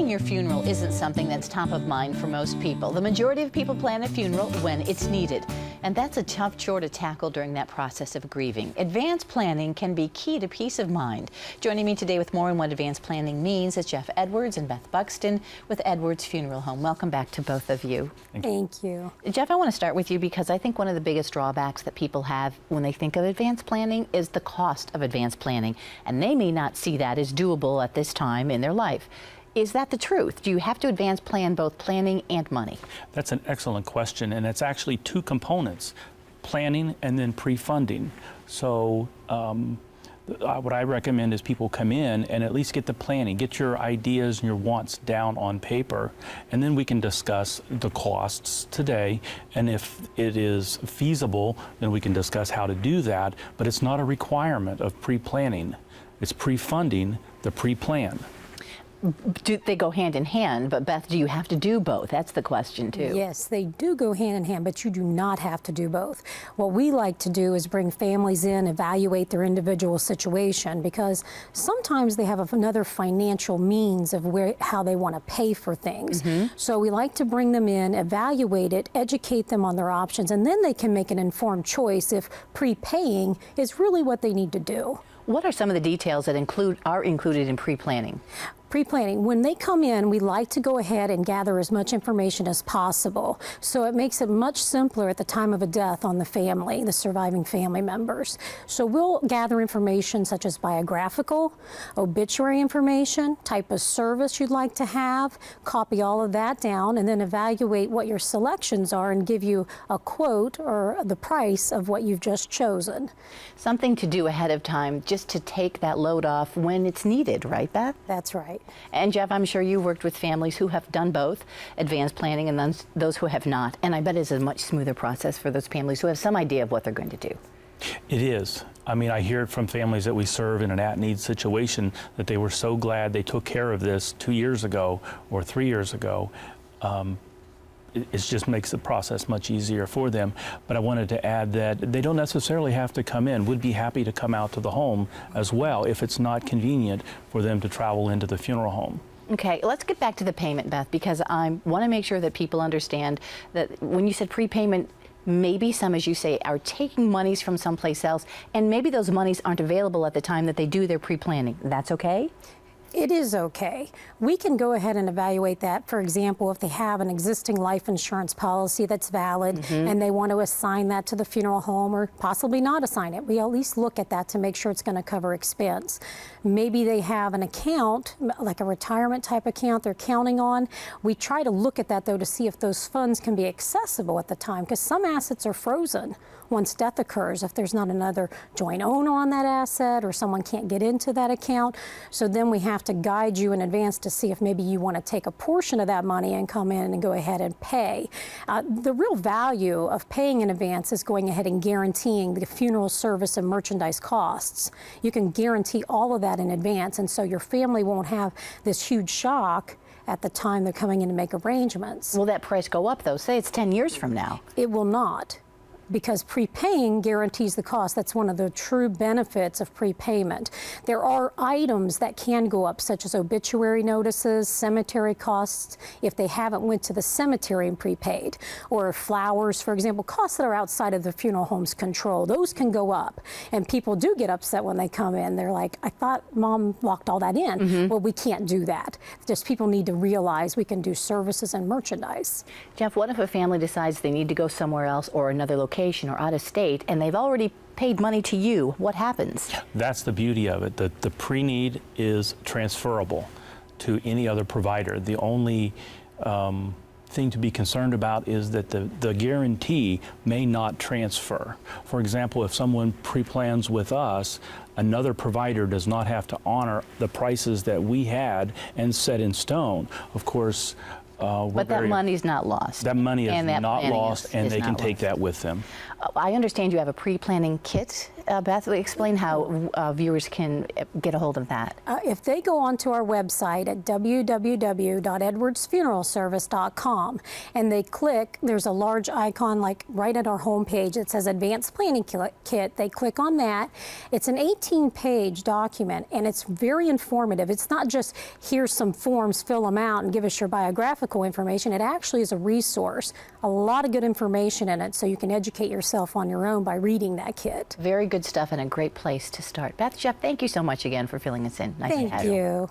Planning your funeral isn't something that's top of mind for most people. The majority of people plan a funeral when it's needed, and that's a tough chore to tackle during that process of grieving. Advanced planning can be key to peace of mind. Joining me today with more on what advanced planning means is Jeff Edwards and Beth Buxton with Edwards Funeral Home. Welcome back to both of you. Thank you. Jeff, I want to start with you because I think one of the biggest drawbacks that people have when they think of advanced planning is the cost of advanced planning, and they may not see that as doable at this time in their life. Is that the truth? Do you have to advance plan both planning and money? That's an excellent question, and it's actually two components, planning and then pre-funding. So what I recommend is people come in and at least get the planning, get your ideas and your wants down on paper, and then we can discuss the costs today, and if it is feasible, then we can discuss how to do that, but it's not a requirement of pre-planning. It's pre-funding the pre-plan. They go hand in hand, but Beth, do you have to do both? That's the question too. Yes, they do go hand in hand, but you do not have to do both. What we like to do is bring families in, evaluate their individual situation, because sometimes they have another financial means of how they want to pay for things. So we like to bring them in, evaluate it, educate them on their options, and then they can make an informed choice if prepaying is really what they need to do. What are some of the details that are included in pre-planning? Pre-planning, when they come in, we like to go ahead and gather as much information as possible. So it makes it much simpler at the time of a death on the family, the surviving family members. So we'll gather information such as biographical, obituary information, type of service you'd like to have, copy all of that down, and then evaluate what your selections are and give you a quote or the price of what you've just chosen. Something to do ahead of time just to take that load off when it's needed, right, Beth? That's right. And Jeff, I'm sure you've worked with families who have done both advanced planning and then those who have not. And I bet it's a much smoother process for those families who have some idea of what they're going to do. It is. I mean, I hear it from families that we serve in an at-need situation that they were so glad they took care of this 2 years ago or 3 years ago. It just makes the process much easier for them. But I wanted to add that they don't necessarily have to come in. We'd be happy to come out to the home as well if it's not convenient for them to travel into the funeral home. Okay, let's get back to the payment, Beth, because I want to make sure that people understand that when you said prepayment, maybe some, as you say, are taking monies from someplace else, and maybe those monies aren't available at the time that they do their pre-planning. That's okay? It is okay. We can go ahead and evaluate that. For example, if they have an existing life insurance policy that's valid and they want to assign that to the funeral home or possibly not assign it, we at least look at that to make sure it's going to cover expense. Maybe they have an account, like a retirement type account they're counting on. We try to look at that though to see if those funds can be accessible at the time, because some assets are frozen once death occurs if there's not another joint owner on that asset or someone can't get into that account. So then we have to guide you in advance to see if maybe you want to take a portion of that money and come in and go ahead and pay. The real value of paying in advance is going ahead and guaranteeing the funeral service and merchandise costs. You can guarantee all of that in advance, and so your family won't have this huge shock at the time they're coming in to make arrangements. Will that price go up though? Say it's 10 years from now. It will not, because prepaying guarantees the cost. That's one of the true benefits of prepayment. There are items that can go up, such as obituary notices, cemetery costs, if they haven't went to the cemetery and prepaid, or flowers, for example, costs that are outside of the funeral home's control. Those can go up, and people do get upset when they come in. They're like, I thought Mom locked all that in. Well, we can't do that. Just people need to realize we can do services and merchandise. Jeff, what if a family decides they need to go somewhere else or another location or out of state, and they've already paid money to you? What happens? That's the beauty of it. The pre-need is transferable to any other provider. The only thing to be concerned about is that the guarantee may not transfer. For example, if someone pre-plans with us, another provider does not have to honor the prices that we had and set in stone. Of course, but that money's not lost. That money is not lost, and they can take that with them. I understand you have a pre-planning kit Beth, explain how viewers can get a hold of that. If they go onto our website at www.edwardsfuneralservice.com and they click, there's a large icon like right at our homepage that says Advanced Planning Kit. They click on that. It's an 18-page document and it's very informative. It's not just here's some forms, fill them out and give us your biographical information. It actually is a resource. A lot of good information in it so you can educate yourself on your own by reading that kit. Very good stuff and a great place to start. Beth, Jeff, thank you so much again for filling us in. Nice to have Thank you.